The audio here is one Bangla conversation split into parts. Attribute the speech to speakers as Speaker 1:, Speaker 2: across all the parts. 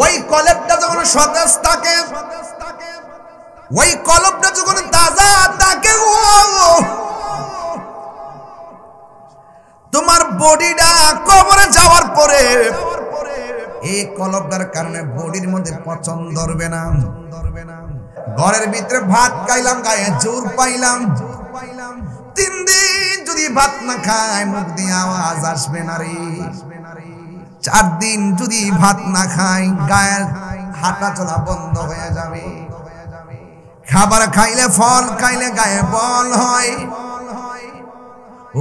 Speaker 1: ওই কলবটা যখন সতেজ থাকে, ওই কলবটা যখন তাজা থাকে, তোমার বডিটা কবরে যাওয়ার পরে এই কলবটার কারণে বডির মধ্যে পচন ধরবে না। ঘরের ভিতরে ভাত খাইলাম, গায়ে জোর পাইলাম, 3 দিন যদি ভাত না খায় মুখ দিয়ে আওয়াজ আসবে না রে। 4 দিন যদি ভাত না খাই গায়ের হাঁটা চলা বন্ধ হয়ে যাবে। খাবার খাইলে, ফল খাইলে গায়ে বল হয়।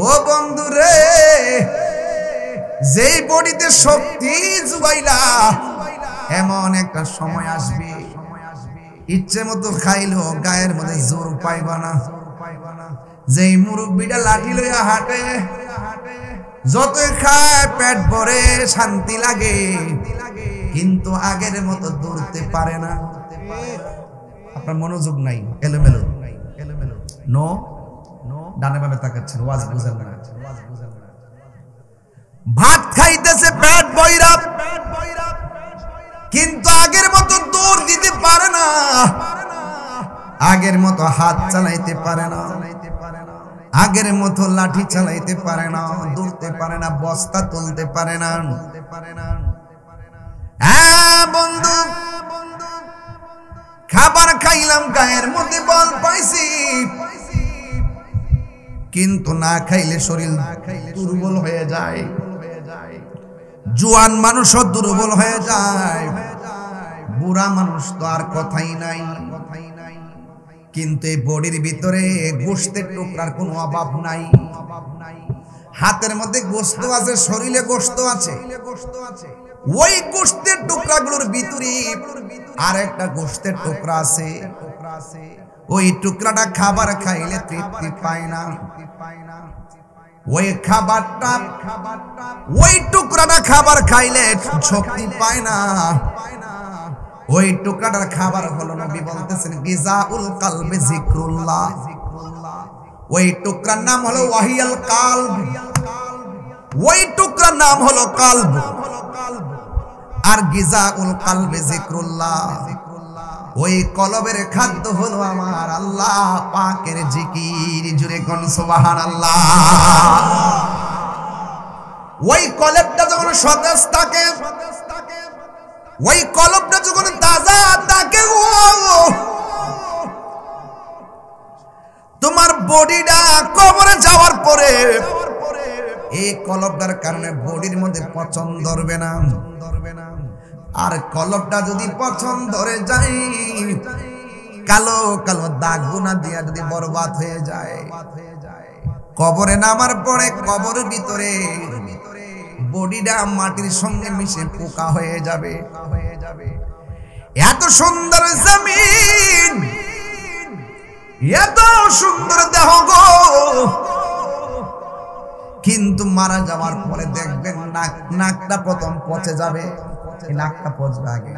Speaker 1: ও বন্ধু রে, যেই বডিতে শক্তি জুগাইলা, এমন একটা সময় আসবে ইচ্ছে মতো খাইলেও গায়ের মধ্যে জোর পাইবা না। যেই মুরব্বিটা লাঠি লইয়া হাঁটে, যতই খায় পেট ভরে শান্তি লাগে, কিন্তু আগের মতো দৌড়তে পারে না। আপনার মনোযোগ নাই, এলোমেলো নো ডানে বামে তাকাচ্ছেন, ওয়াজ বুঝেন না। ভাত খাইতেছে পেট বইরা, কিন্তু আগের মতো দৌড় দিতে পারে না, আগের মতো হাত চালাইতে পারে না, আগের মতো লাঠি চালাইতে পারে না, দৌড়তে পারে না, বস্তা তুলতে পারে না। হ্যাঁ বন্ধু, খাবার খাইলাম, গায়ের মধ্যে বল পাইছি, কিন্তু না খাইলে শরীর দুর্বল হয়ে যায়। জোয়ান মানুষও দুর্বল হয়ে যায়, বুড়া মানুষ তো আর কথাই নাই। কিন্তু এই বডির ভিতরে গোশতের টুকরার কোনো অভাব নাই। হাতের মধ্যে গোশত আছে, শরীরে গোশত আছে, ওই গোশতের টুকরাগুলোর ভিতরে আর একটা গোশতের টুকরা আছে। ওই টুকরাটা খাবার খাইলে তৃপ্তি পায় না, ওই খাবারটা, ওই টুকরাটা খাবার খাইলে শক্তি পায় না। ওই টুকরাটার খাবার হলো, নবী বলতেছেন গিজাউল কালবে যিকরুল্লাহ। ওই টুকরার নাম হলো ওয়াহিয়াল কালব, ওই টুকরার নাম হলো কালব। আর গিজাউল কালবে যিকরুল্লাহ, ওই কলবের খাদ্য হলো আমার আল্লাহ পাকের জিকির। জুড়ে কোন সুবহানাল্লাহ। ওই কলবটা যখন সতেজ থাকে, ওই কলবটা যখন তাজা থাকে, তোমার বডিটা কবরে যাওয়ার পরে এই কলবটার কারণে বডির মধ্যে পচন ধরবে না। আর কলবটা যদি পচন ধরে যায়, কালো কালো দাগ গুনা দিয়া যদি বরবাদ হয়ে যায়, কবরে নামার পরে কবরের ভিতরে বডিটা মাটির সঙ্গে মিশে পোকা হয়ে যাবে। এত সুন্দর জমিন, এত সুন্দর দেহ গো, কিন্তু মারা যাওয়ার পরে দেখবেন নাকটা প্রথম পচে যাবে। নাকটা পচবে আগে,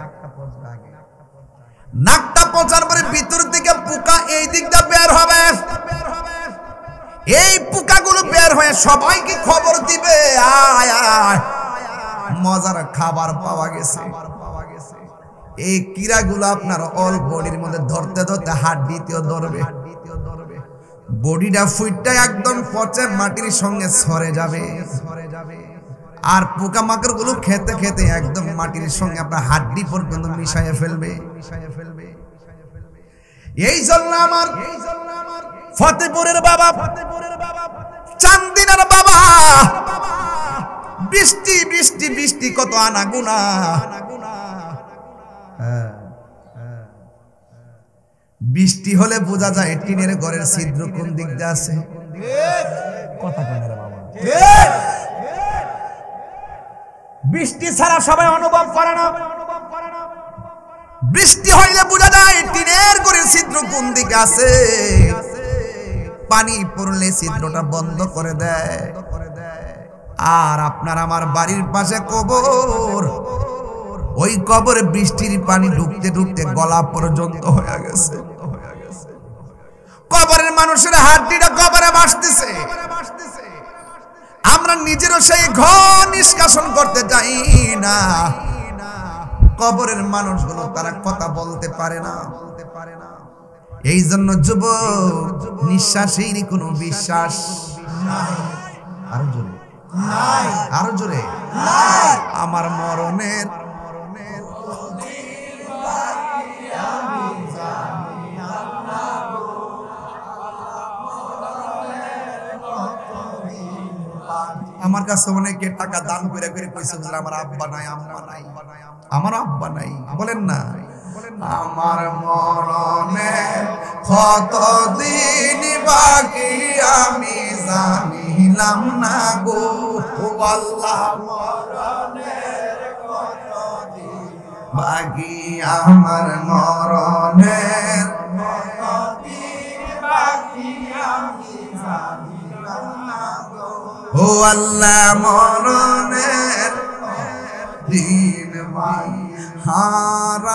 Speaker 1: নাকটা পচার পরে ভিতর থেকে পোকা এই দিকটা বের হবে। এই পোকাগুলো বের হয়ে সবাইকে খবর দিবে, আয় আয় মজার খাবার পাওয়া গেছে। এই কীড়াগুলো আপনার অল বডির মধ্যে ধরতে ধরতে হাড্ডিতেও ধরবে, বডিটা ফুইটটা একদম পচে মাটির সঙ্গে সরে যাবে। আর পোকা মাকড় গুলো খেতে খেতে একদম মাটির সঙ্গে আপনার হাড্ডি পর্যন্ত মিশাইয়ে ফেলবে। এই জন্য আমার ফতেপুরের বাবা, চান্দিনার বাবা, বৃষ্টি বৃষ্টি বৃষ্টি কত আনাগুনা। বৃষ্টি হলে বোঝা যায় টিনের ঘরের ছিদ্র কোন দিক দিয়ে আছে। কথা কয় না বাবা, বৃষ্টি ছাড়া সবাই অনুভব করে না। বৃষ্টি হইলে বোঝা যায় টিনের ঘরের ছিদ্র কোন দিকে আছে। পানি পড়লে ছিদ্রটা বন্ধ করে দেয়। আর আপনার আমার বাড়ির পাশে কবর, ওই কবরে বৃষ্টির পানি ঢুকতে ঢুকতে গলা পর্যন্ত হয়ে গেছে। কবরের মানুষের হাড্ডিটা কবরে ভাসতেছে। আমরা নিজেরও সেই ঘর নিষ্কাশন করতে যাই না। কবরের মানুষগুলো তারা কথা বলতে পারে না। এই জন্য যুবক, নিঃশ্বাসেরই কোনো বিশ্বাস নাই। আরো জোরে নাই, আরো জোরে নাই। আমার মরণের আমার কাছে অনেকে টাকা দান করে করে কইছে যে আমার আব্বা নাই, আম্মা নাই, আমার আব্বা নাই। বলেন না, আমার মরণে কতদিন বাকি আমি জানিলাম না গো আল্লাহ, মরণের কতদিন বাকি, আমার মরণের কতদিন বাকি আমি জানিলাম না গো ও আল্লাহ, মরণের দিন ভাই।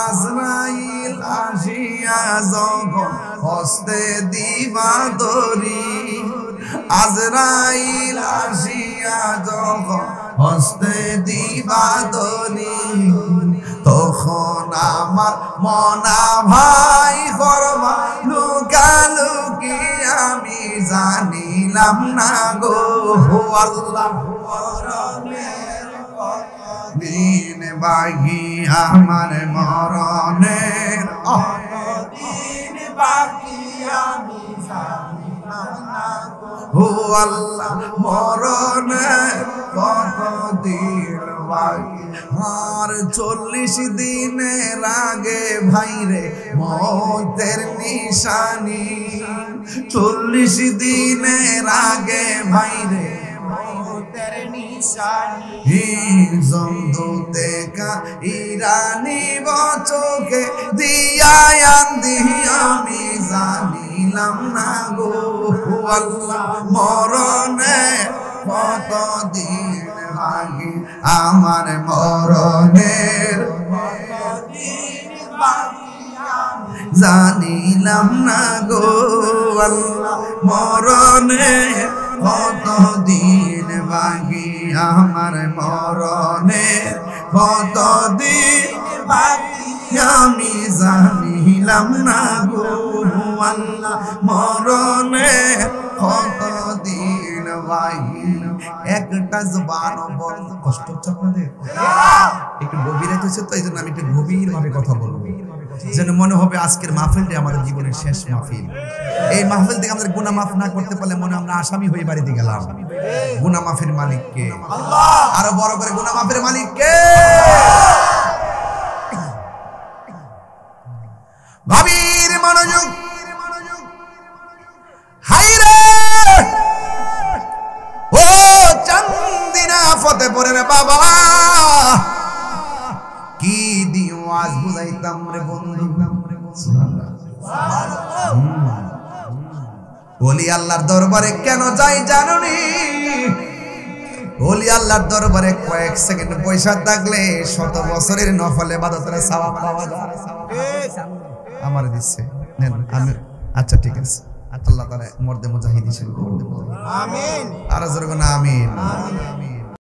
Speaker 1: আজরাইল আসিয়া যখন হস্তে দিবা দরি, আজরাইল আসিয়া যখন হস্তে দিবা দরি, তখন আমার মনা ভাই করবা লুকালুকি আমি জানিলাম না গো আল্লাহ, দিন বাকি আমার মরণের দিন বাকি আমি জানিলাম না গো আল্লাহ, মরণের কতদিন বাকি। আর 40 দিনের আগে ভাইরে মৌতের নিশানি, 40 দিনের আগে ভাইরে মৌতের নিশানি, জমদূতে কা ইরানি বচকে দিয়া আন্দি আমি জানিলাম না গো আল্লাহ, মরণে কতদিন বাকি আমার মরণের কতদিন বাকি জানিলাম না গো আল্লাহ, মরণে কতদিন বাকি আমার মরণের কতদিন বাকি আমি জানিলাম না গো আল্লাহ, মরণের কতদিন বাকি। একটা জবান বল কষ্ট হচ্ছে আপনাদের, একটু গভীরে হচ্ছে তো এই জন্য আমি একটু গভীর ভাবে কথা বলবো, যেন মনে হবে আজকের মাহফিলটা আমাদের জীবনের শেষ মাহফিল। এই মাহফিল থেকে আমাদের গুনাহ মাফ না করতে পারলে মনে আমরা আসামি হয়ে বাড়িতে গেলাম। গুনাহ মাফের মালিক কে? আল্লাহ। আরো বড় করে গুনাহ মাফের মালিক কে? গভীর মনোযোগ, হাইরে ও চান্দিনা ফতেপুরের বাবা, কি দিও আজ বুঝাইতাম রে বন্ধু। ওলি আল্লাহর দরবারে কেন যাই জানুনি? ওলি আল্লাহর দরবারে কয়েক সেকেন্ড পয়সা থাকলে 100 বছরের নফল ইবাদতের সওয়াব পাওয়া যায়। আমার দিচ্ছে নেন, আমি আচ্ছা ঠিক আছে, আল্লাহ তাআলা মর্দে মুজাহিদ হিসেবে আমিন। আর জোরে বলুন আমিন।